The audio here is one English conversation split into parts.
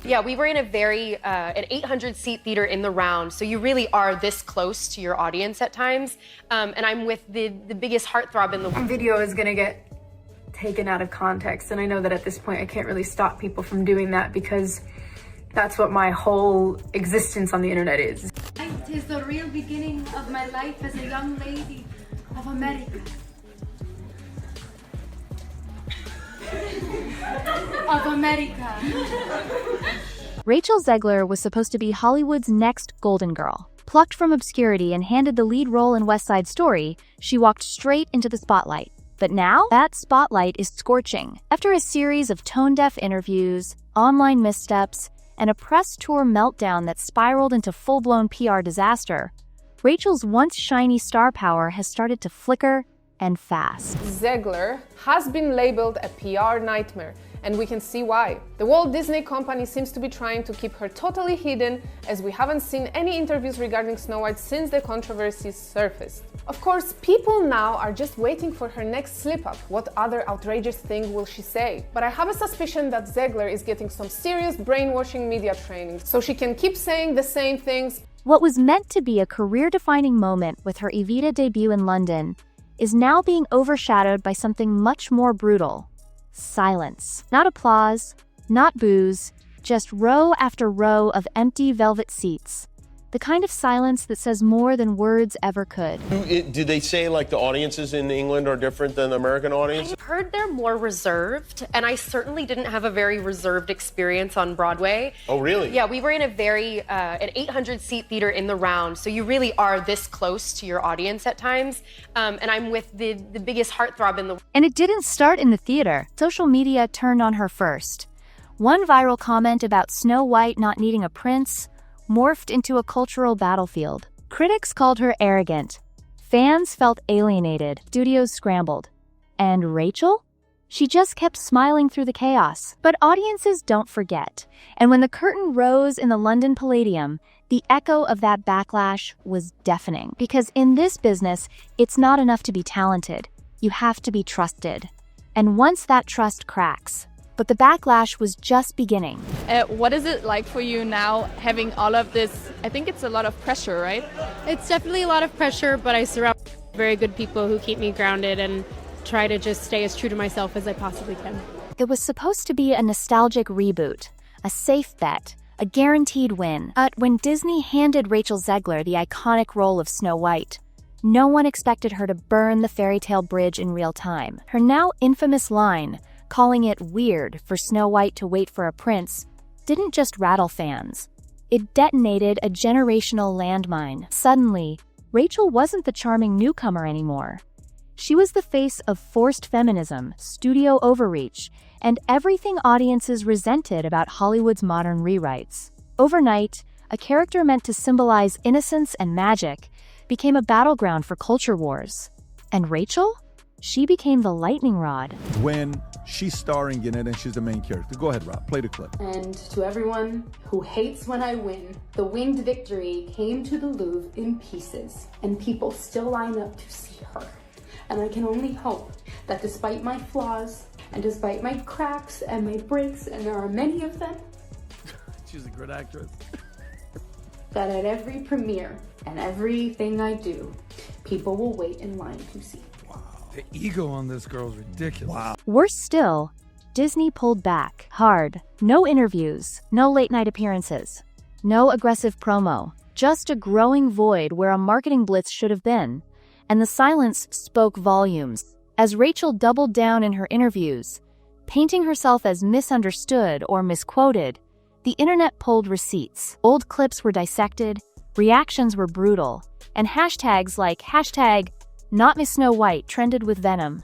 Yeah, we were in a an 800-seat theater in the round, so you really are this close to your audience at times. And I'm with the biggest heartthrob in the world. Video is gonna get taken out of context, and I know that at this point I can't really stop people from doing that because that's what my whole existence on the internet is. It is the real beginning of my life as a young lady of America. Of America. Rachel Zegler was supposed to be Hollywood's next Golden Girl. Plucked from obscurity and handed the lead role in West Side Story, she walked straight into the spotlight. But now, that spotlight is scorching. After a series of tone-deaf interviews, online missteps, and a press tour meltdown that spiraled into full-blown PR disaster, Rachel's once shiny star power has started to flicker and fast. Zegler has been labeled a PR nightmare, and we can see why. The Walt Disney Company seems to be trying to keep her totally hidden, as we haven't seen any interviews regarding Snow White since the controversy surfaced. Of course, people now are just waiting for her next slip-up. What other outrageous thing will she say? But I have a suspicion that Zegler is getting some serious brainwashing media training, so she can keep saying the same things. What was meant to be a career-defining moment with her Evita debut in London is now being overshadowed by something much more brutal. Silence. Not applause, not boos, just row after row of empty velvet seats. The kind of silence that says more than words ever could. Do they say like the audiences in England are different than the American audience? I've heard they're more reserved, and I certainly didn't have a very reserved experience on Broadway. Oh, really? Yeah, we were in an 800-seat theater in the round, so you really are this close to your audience at times. And I'm with the biggest heartthrob in the world. And it didn't start in the theater. Social media turned on her first. One viral comment about Snow White not needing a prince morphed into a cultural battlefield. Critics called her arrogant. Fans felt alienated. Studios scrambled. And Rachel? She just kept smiling through the chaos. But audiences don't forget. And when the curtain rose in the London Palladium, the echo of that backlash was deafening. Because in this business, it's not enough to be talented. You have to be trusted. And once that trust cracks, but the backlash was just beginning. What is it like for you now, having all of this? I think it's a lot of pressure, right? It's definitely a lot of pressure, but I surround myself with very good people who keep me grounded and try to just stay as true to myself as I possibly can. It was supposed to be a nostalgic reboot, a safe bet, a guaranteed win. But when Disney handed Rachel Zegler the iconic role of Snow White, no one expected her to burn the fairy tale bridge in real time. Her now infamous line, calling it weird for Snow White to wait for a prince, didn't just rattle fans. It detonated a generational landmine. Suddenly, Rachel wasn't the charming newcomer anymore. She was the face of forced feminism, studio overreach, and everything audiences resented about Hollywood's modern rewrites. Overnight, a character meant to symbolize innocence and magic became a battleground for culture wars. And Rachel? She became the lightning rod. When she's starring in it and she's the main character. Go ahead, Rob, play the clip. And to everyone who hates when I win, the winged victory came to the Louvre in pieces, and people still line up to see her. And I can only hope that despite my flaws, and despite my cracks and my breaks, and there are many of them, She's a great actress. that at every premiere and everything I do, people will wait in line to see. The ego on this girl is ridiculous. Wow. Worse still, Disney pulled back hard. No interviews, no late-night appearances, no aggressive promo, just a growing void where a marketing blitz should have been. And the silence spoke volumes. As Rachel doubled down in her interviews, painting herself as misunderstood or misquoted, the internet pulled receipts. Old clips were dissected, reactions were brutal, and hashtags like #Not Miss Snow White trended with venom.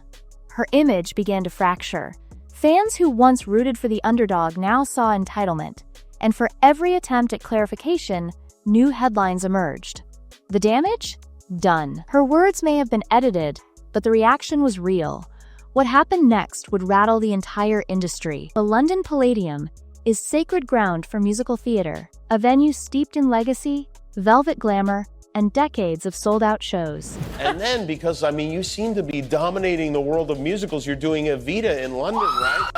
Her image began to fracture. Fans who once rooted for the underdog now saw entitlement, and for every attempt at clarification, new headlines emerged. The damage? Done. Her words may have been edited, but the reaction was real. What happened next would rattle the entire industry. The London Palladium is sacred ground for musical theater, a venue steeped in legacy, velvet glamour, and decades of sold-out shows. And then, because, I mean, you seem to be dominating the world of musicals. You're doing Evita in London, right?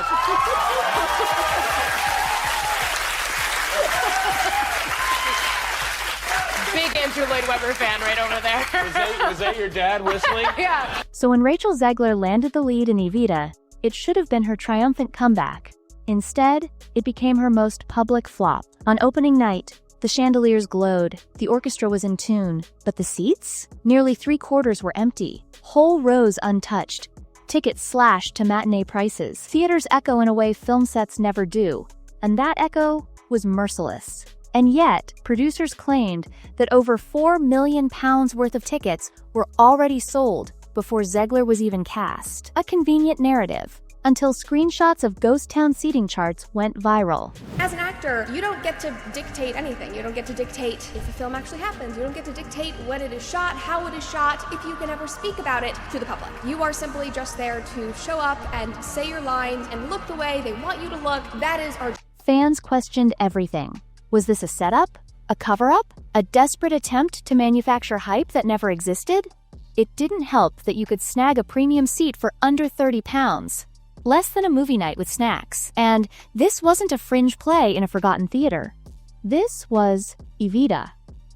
Andrew Lloyd Webber fan right over there. Was that your dad whistling? Yeah. So when Rachel Zegler landed the lead in Evita, it should have been her triumphant comeback. Instead, it became her most public flop. On opening night, the chandeliers glowed, the orchestra was in tune, but the seats? Nearly 3/4 were empty, whole rows untouched, tickets slashed to matinee prices. Theaters echo in a way film sets never do, and that echo was merciless. And yet, producers claimed that over £4 million worth of tickets were already sold before Zegler was even cast. A convenient narrative, until screenshots of ghost town seating charts went viral. As an actor, you don't get to dictate anything. You don't get to dictate if a film actually happens. You don't get to dictate when it is shot, how it is shot, if you can ever speak about it to the public. You are simply just there to show up and say your lines and look the way they want you to look. That is our... Fans questioned everything. Was this a setup? A cover-up? A desperate attempt to manufacture hype that never existed? It didn't help that you could snag a premium seat for under £30. Less than a movie night with snacks. And this wasn't a fringe play in a forgotten theater. This was Evita.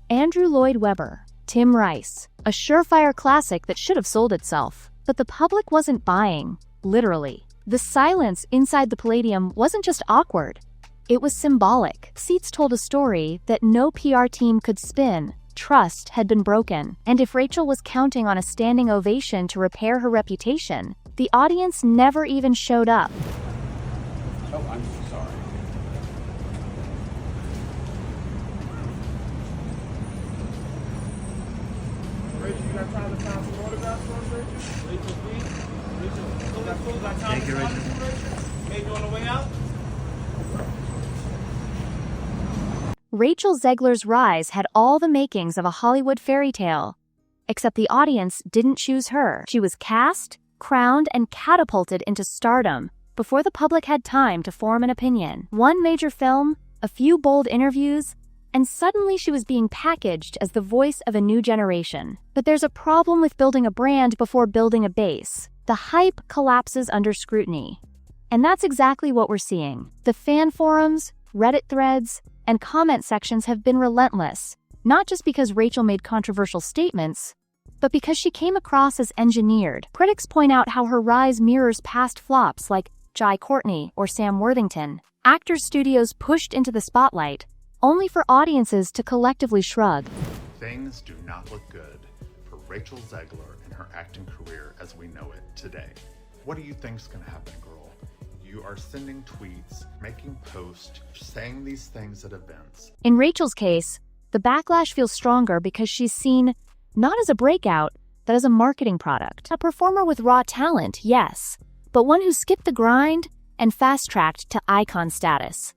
Andrew Lloyd Webber, Tim Rice, a surefire classic that should have sold itself. But the public wasn't buying, literally. The silence inside the Palladium wasn't just awkward. It was symbolic. Seats told a story that no PR team could spin. Trust had been broken. And if Rachel was counting on a standing ovation to repair her reputation, the audience never even showed up. Oh, I'm so sorry. Rachel, you got time to find some autographs for us, Rachel? Rachel, please? Rachel, you got time to find some, Rachel? Hey, you on the way out? Rachel Zegler's rise had all the makings of a Hollywood fairy tale. Except the audience didn't choose her. She was cast, crowned, and catapulted into stardom before the public had time to form an opinion. One major film, a few bold interviews, and suddenly she was being packaged as the voice of a new generation. But there's a problem with building a brand before building a base. The hype collapses under scrutiny. And that's exactly what we're seeing. The fan forums, Reddit threads, and comment sections have been relentless, not just because Rachel made controversial statements, but because she came across as engineered. Critics point out how her rise mirrors past flops like Jai Courtney or Sam Worthington. Actors' studios pushed into the spotlight, only for audiences to collectively shrug. Things do not look good for Rachel Zegler and her acting career as we know it today. What do you think's gonna happen, girl? You are sending tweets, making posts, saying these things at events. In Rachel's case, the backlash feels stronger because she's seen not as a breakout, but as a marketing product. A performer with raw talent, yes, but one who skipped the grind and fast-tracked to icon status.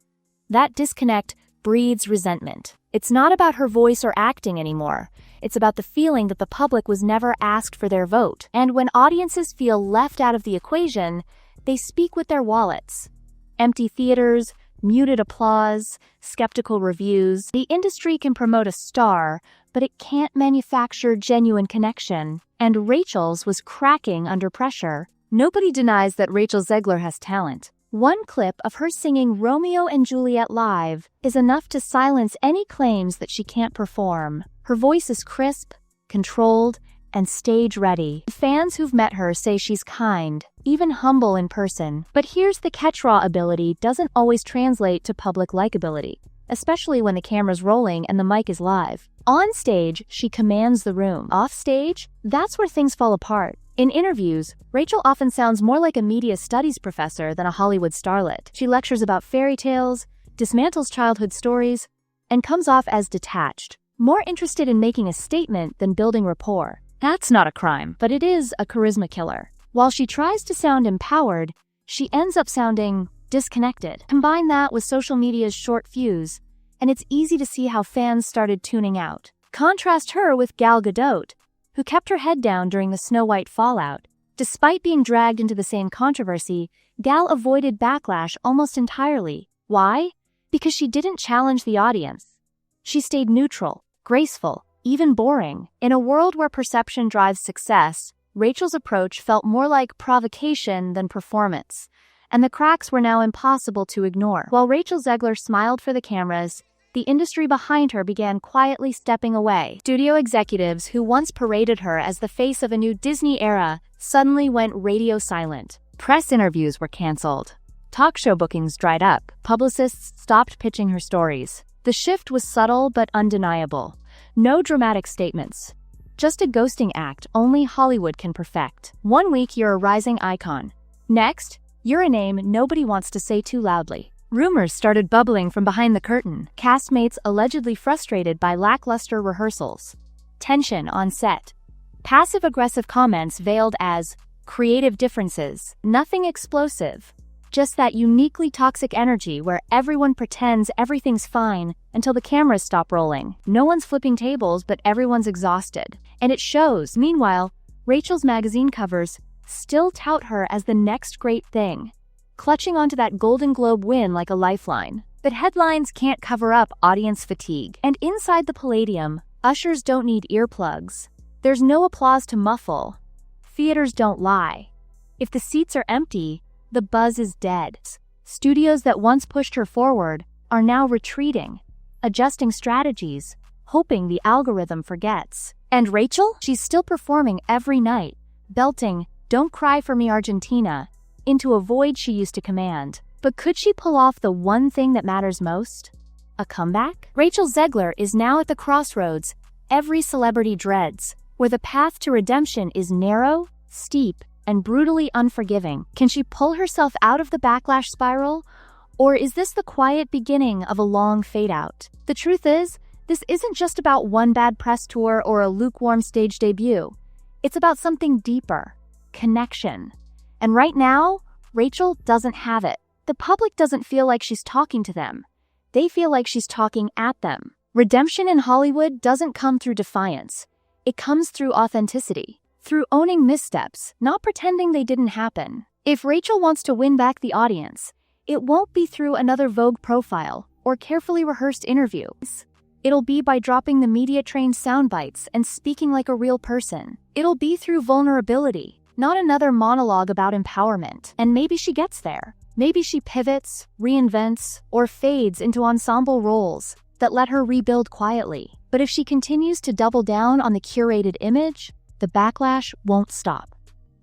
That disconnect breeds resentment. It's not about her voice or acting anymore. It's about the feeling that the public was never asked for their vote. And when audiences feel left out of the equation, they speak with their wallets. Empty theaters, muted applause, skeptical reviews. The industry can promote a star, but it can't manufacture genuine connection. And Rachel's was cracking under pressure. Nobody denies that Rachel Zegler has talent. One clip of her singing Romeo and Juliet live is enough to silence any claims that she can't perform. Her voice is crisp, controlled, and stage-ready. Fans who've met her say she's kind, even humble in person. But here's the catch-raw ability doesn't always translate to public likability, especially when the camera's rolling and the mic is live. On stage, she commands the room. Off stage, that's where things fall apart. In interviews, Rachel often sounds more like a media studies professor than a Hollywood starlet. She lectures about fairy tales, dismantles childhood stories, and comes off as detached, more interested in making a statement than building rapport. That's not a crime, but it is a charisma killer. While she tries to sound empowered, she ends up sounding disconnected. Combine that with social media's short fuse, and it's easy to see how fans started tuning out. Contrast her with Gal Gadot, who kept her head down during the Snow White fallout. Despite being dragged into the same controversy, Gal avoided backlash almost entirely. Why? Because she didn't challenge the audience. She stayed neutral, graceful, even boring. In a world where perception drives success, Rachel's approach felt more like provocation than performance, and the cracks were now impossible to ignore. While Rachel Zegler smiled for the cameras, the industry behind her began quietly stepping away. Studio executives who once paraded her as the face of a new Disney era suddenly went radio silent. Press interviews were canceled. Talk show bookings dried up. Publicists stopped pitching her stories. The shift was subtle but undeniable. No dramatic statements. Just a ghosting act only Hollywood can perfect. One week you're a rising icon. Next, you're a name nobody wants to say too loudly. Rumors started bubbling from behind the curtain. Castmates allegedly frustrated by lackluster rehearsals. Tension on set. Passive-aggressive comments veiled as creative differences. Nothing explosive. Just that uniquely toxic energy where everyone pretends everything's fine until the cameras stop rolling. No one's flipping tables, but everyone's exhausted. And it shows. Meanwhile, Rachel's magazine covers still tout her as the next great thing, clutching onto that Golden Globe win like a lifeline. But headlines can't cover up audience fatigue. And inside the Palladium, ushers don't need earplugs. There's no applause to muffle. Theaters don't lie. If the seats are empty, the buzz is dead. Studios that once pushed her forward are now retreating, adjusting strategies, hoping the algorithm forgets. And Rachel? She's still performing every night, belting "Don't Cry for Me, Argentina" into a void she used to command. But could she pull off the one thing that matters most? A comeback? Rachel Zegler is now at the crossroads every celebrity dreads, where the path to redemption is narrow, steep, and brutally unforgiving. Can she pull herself out of the backlash spiral? Or is this the quiet beginning of a long fade-out? The truth is, this isn't just about one bad press tour or a lukewarm stage debut. It's about something deeper. Connection. And right now, Rachel doesn't have it. The public doesn't feel like she's talking to them. They feel like she's talking at them. Redemption in Hollywood doesn't come through defiance. It comes through authenticity. Through owning missteps, not pretending they didn't happen. If Rachel wants to win back the audience, it won't be through another Vogue profile or carefully rehearsed interviews. It'll be by dropping the media-trained sound bites and speaking like a real person. It'll be through vulnerability, not another monologue about empowerment. And maybe she gets there. Maybe she pivots, reinvents, or fades into ensemble roles that let her rebuild quietly. But if she continues to double down on the curated image, the backlash won't stop.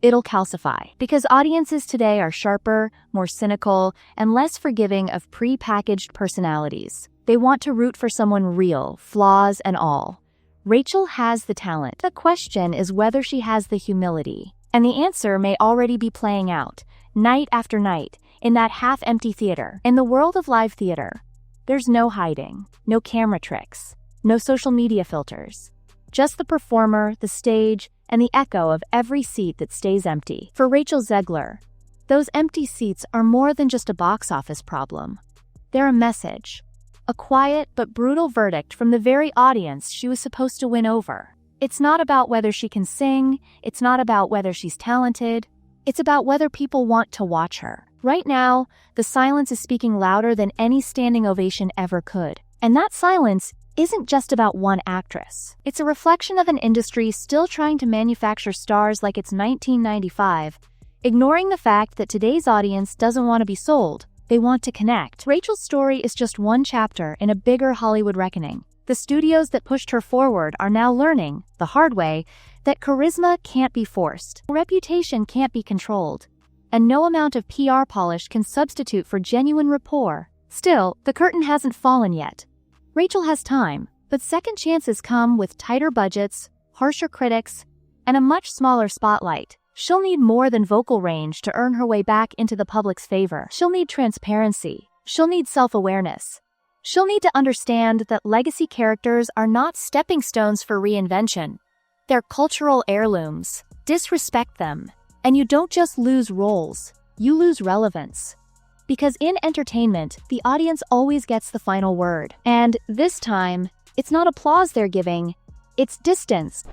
It'll calcify. Because audiences today are sharper, more cynical, and less forgiving of pre-packaged personalities. They want to root for someone real, flaws and all. Rachel has the talent. The question is whether she has the humility. And the answer may already be playing out, night after night, in that half-empty theater. In the world of live theater, there's no hiding, no camera tricks, no social media filters. Just the performer, the stage, and the echo of every seat that stays empty. For Rachel Zegler, those empty seats are more than just a box office problem. They're a message, a quiet but brutal verdict from the very audience she was supposed to win over. It's not about whether she can sing, it's not about whether she's talented, it's about whether people want to watch her. Right now, the silence is speaking louder than any standing ovation ever could. And that silence isn't just about one actress. It's a reflection of an industry still trying to manufacture stars like it's 1995, ignoring the fact that today's audience doesn't want to be sold, they want to connect. Rachel's story is just one chapter in a bigger Hollywood reckoning. The studios that pushed her forward are now learning, the hard way, that charisma can't be forced, reputation can't be controlled, and no amount of PR polish can substitute for genuine rapport. Still, the curtain hasn't fallen yet. Rachel has time, but second chances come with tighter budgets, harsher critics, and a much smaller spotlight. She'll need more than vocal range to earn her way back into the public's favor. She'll need transparency. She'll need self-awareness. She'll need to understand that legacy characters are not stepping stones for reinvention. They're cultural heirlooms. Disrespect them, and you don't just lose roles, you lose relevance. Because in entertainment, the audience always gets the final word. And this time, it's not applause they're giving, it's distance.